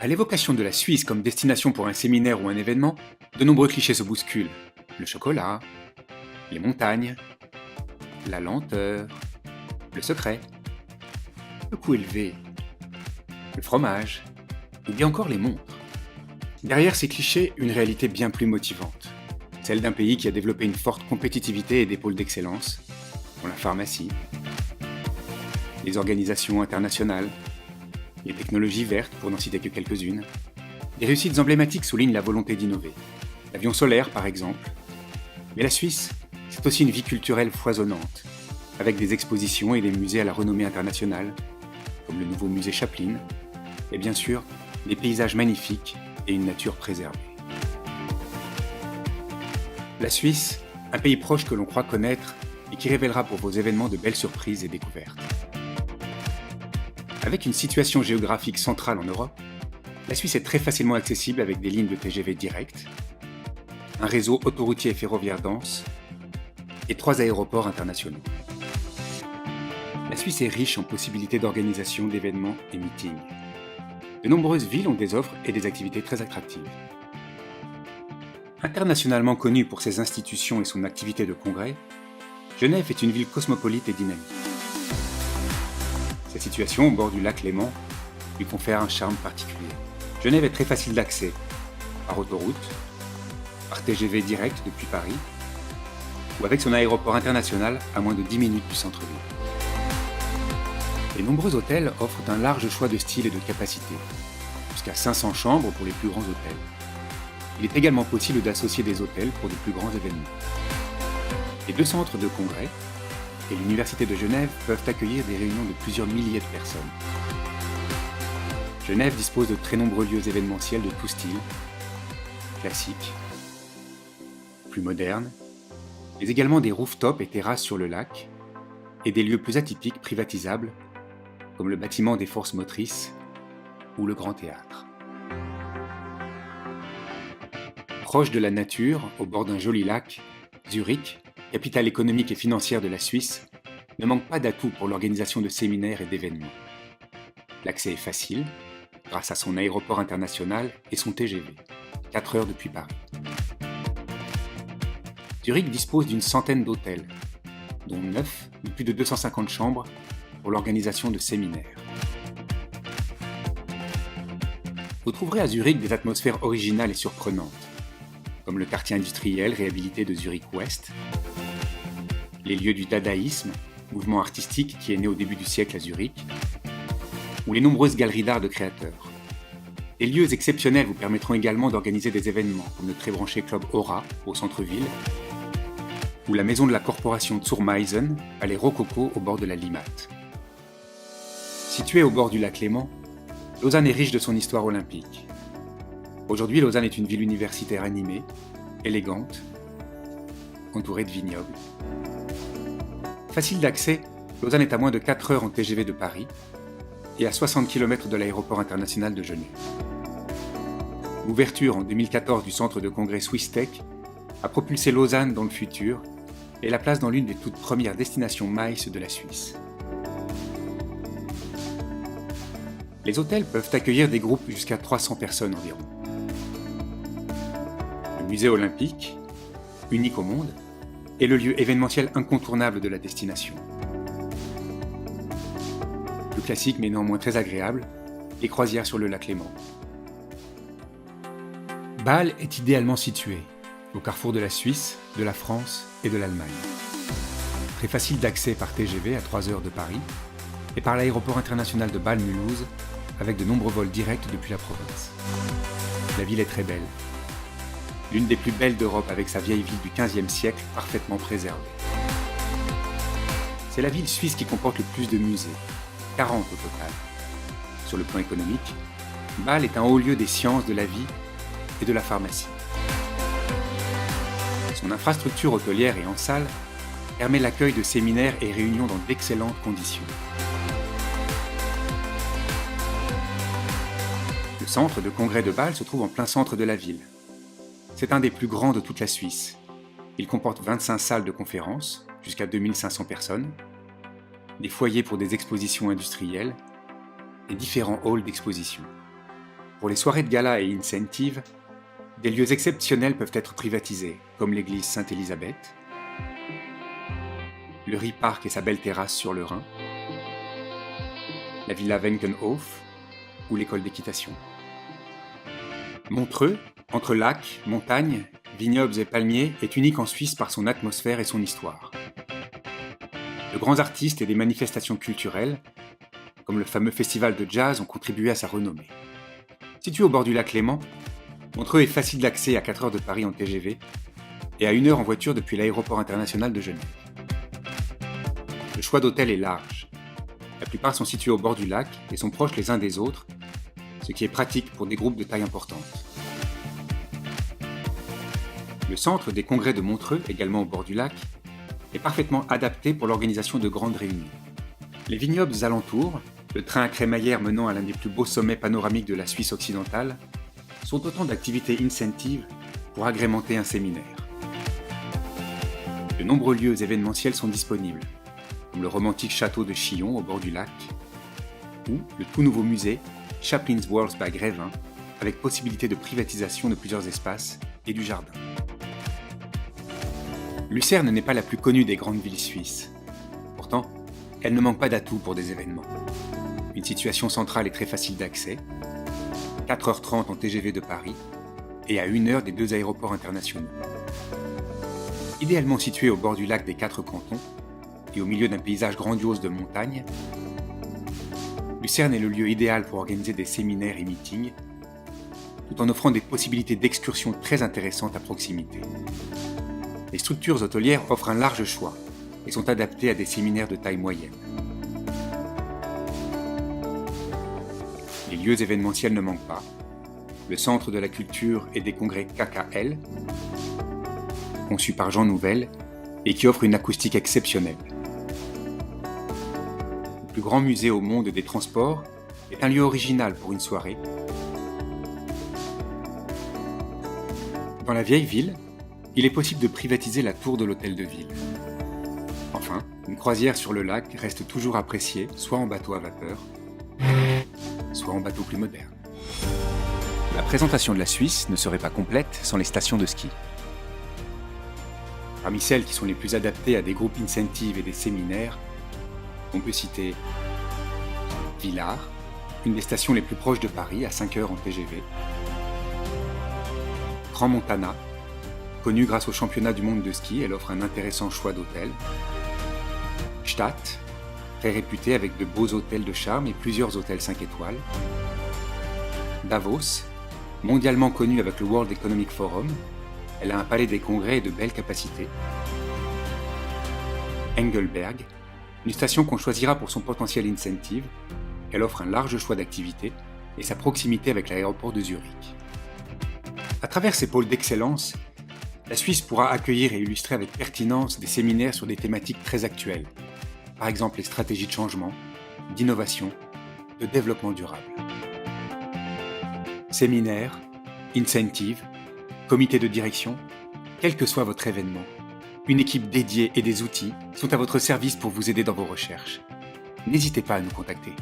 À l'évocation de la Suisse comme destination pour un séminaire ou un événement, de nombreux clichés se bousculent. Le chocolat, les montagnes, la lenteur, le secret, le coût élevé, le fromage, ou bien encore les montres. Derrière ces clichés, une réalité bien plus motivante. Celle d'un pays qui a développé une forte compétitivité et des pôles d'excellence, dans la pharmacie, les organisations internationales, les technologies vertes pour n'en citer que quelques-unes. Des réussites emblématiques soulignent la volonté d'innover. L'avion solaire par exemple. Mais la Suisse, c'est aussi une vie culturelle foisonnante, avec des expositions et des musées à la renommée internationale, comme le nouveau musée Chaplin, et bien sûr, des paysages magnifiques et une nature préservée. La Suisse, un pays proche que l'on croit connaître et qui révélera pour vos événements de belles surprises et découvertes. Avec une situation géographique centrale en Europe, la Suisse est très facilement accessible avec des lignes de TGV directes, un réseau autoroutier et ferroviaire dense et 3 aéroports internationaux. La Suisse est riche en possibilités d'organisation d'événements et meetings. De nombreuses villes ont des offres et des activités très attractives. Internationalement connue pour ses institutions et son activité de congrès, Genève est une ville cosmopolite et dynamique. Sa situation au bord du lac Léman lui confère un charme particulier. Genève est très facile d'accès, par autoroute, par TGV direct depuis Paris, ou avec son aéroport international à moins de 10 minutes du centre-ville. Les nombreux hôtels offrent un large choix de styles et de capacités, jusqu'à 500 chambres pour les plus grands hôtels. Il est également possible d'associer des hôtels pour de plus grands événements. Les 2 centres de congrès et l'Université de Genève peuvent accueillir des réunions de plusieurs milliers de personnes. Genève dispose de très nombreux lieux événementiels de tout style, classiques, plus modernes, mais également des rooftops et terrasses sur le lac, et des lieux plus atypiques privatisables, comme le bâtiment des forces motrices ou le Grand Théâtre. Proche de la nature, au bord d'un joli lac, Zurich, capitale économique et financière de la Suisse, ne manque pas d'atouts pour l'organisation de séminaires et d'événements. L'accès est facile, grâce à son aéroport international et son TGV, 4 heures depuis Paris. Zurich dispose d'une centaine d'hôtels, dont 9 de plus de 250 chambres pour l'organisation de séminaires. Vous trouverez à Zurich des atmosphères originales et surprenantes, comme le quartier industriel réhabilité de Zurich Ouest, les lieux du dadaïsme, mouvement artistique qui est né au début du siècle à Zurich, ou les nombreuses galeries d'art de créateurs. Des lieux exceptionnels vous permettront également d'organiser des événements, comme le très branché club Aura au centre-ville, ou la maison de la corporation Zurmeisen, palais rococo au bord de la Limmat. Située au bord du lac Léman, Lausanne est riche de son histoire olympique. Aujourd'hui, Lausanne est une ville universitaire animée, élégante, entourée de vignobles. Facile d'accès, Lausanne est à moins de 4 heures en TGV de Paris et à 60 km de l'aéroport international de Genève. L'ouverture en 2014 du centre de congrès SwissTech a propulsé Lausanne dans le futur et la place dans l'une des toutes premières destinations MICE de la Suisse. Les hôtels peuvent accueillir des groupes jusqu'à 300 personnes environ. Le musée olympique, unique au monde, est le lieu événementiel incontournable de la destination. Plus classique mais néanmoins très agréable, les croisières sur le lac Léman. Bâle est idéalement situé, au carrefour de la Suisse, de la France et de l'Allemagne. Très facile d'accès par TGV à 3 heures de Paris et par l'aéroport international de Bâle-Mulhouse avec de nombreux vols directs depuis la province. La ville est très belle. L'une des plus belles d'Europe avec sa vieille ville du XVe siècle parfaitement préservée. C'est la ville suisse qui comporte le plus de musées, 40 au total. Sur le plan économique, Bâle est un haut lieu des sciences de la vie et de la pharmacie. Son infrastructure hôtelière et en salle permet l'accueil de séminaires et réunions dans d'excellentes conditions. Le centre de congrès de Bâle se trouve en plein centre de la ville. C'est un des plus grands de toute la Suisse. Il comporte 25 salles de conférences, jusqu'à 2500 personnes, des foyers pour des expositions industrielles et différents halls d'exposition. Pour les soirées de gala et incentives, des lieux exceptionnels peuvent être privatisés, comme l'église Sainte-Élisabeth, le Rie-Park et sa belle terrasse sur le Rhin, la villa Wenkenhof ou l'école d'équitation. Montreux, entre lacs, montagnes, vignobles et palmiers, est unique en Suisse par son atmosphère et son histoire. De grands artistes et des manifestations culturelles, comme le fameux festival de jazz, ont contribué à sa renommée. Situé au bord du lac Léman, Montreux est facile d'accès à 4 heures de Paris en TGV et à 1 heure en voiture depuis l'aéroport international de Genève. Le choix d'hôtels est large. La plupart sont situés au bord du lac et sont proches les uns des autres, ce qui est pratique pour des groupes de taille importante. Le centre des congrès de Montreux, également au bord du lac, est parfaitement adapté pour l'organisation de grandes réunions. Les vignobles alentours, le train à crémaillère menant à l'un des plus beaux sommets panoramiques de la Suisse occidentale, sont autant d'activités incentives pour agrémenter un séminaire. De nombreux lieux événementiels sont disponibles, comme le romantique château de Chillon au bord du lac, ou le tout nouveau musée Chaplin's Works by Grévin, avec possibilité de privatisation de plusieurs espaces et du jardin. Lucerne n'est pas la plus connue des grandes villes suisses. Pourtant, elle ne manque pas d'atouts pour des événements. Une situation centrale et très facile d'accès, 4h30 en TGV de Paris et à 1 heure des 2 aéroports internationaux. Idéalement située au bord du lac des 4 cantons et au milieu d'un paysage grandiose de montagnes, Lucerne est le lieu idéal pour organiser des séminaires et meetings, tout en offrant des possibilités d'excursions très intéressantes à proximité. Les structures hôtelières offrent un large choix et sont adaptées à des séminaires de taille moyenne. Les lieux événementiels ne manquent pas. Le Centre de la Culture et des Congrès KKL, conçu par Jean Nouvel et qui offre une acoustique exceptionnelle. Le plus grand musée au monde des transports est un lieu original pour une soirée. Dans la vieille ville, il est possible de privatiser la tour de l'hôtel de ville. Enfin, une croisière sur le lac reste toujours appréciée, soit en bateau à vapeur, soit en bateau plus moderne. La présentation de la Suisse ne serait pas complète sans les stations de ski. Parmi celles qui sont les plus adaptées à des groupes incentives et des séminaires, on peut citer Villars, une des stations les plus proches de Paris à 5 heures en TGV, Crans-Montana, connue grâce au championnat du monde de ski, elle offre un intéressant choix d'hôtels, Stadt, très réputée avec de beaux hôtels de charme et plusieurs hôtels 5 étoiles, Davos, mondialement connue avec le World Economic Forum, elle a un palais des congrès et de belles capacités, Engelberg, une station qu'on choisira pour son potentiel incentive, elle offre un large choix d'activités et sa proximité avec l'aéroport de Zurich. À travers ces pôles d'excellence, la Suisse pourra accueillir et illustrer avec pertinence des séminaires sur des thématiques très actuelles, par exemple les stratégies de changement, d'innovation, de développement durable. Séminaires, incentives, comités de direction, quel que soit votre événement, une équipe dédiée et des outils sont à votre service pour vous aider dans vos recherches. N'hésitez pas à nous contacter.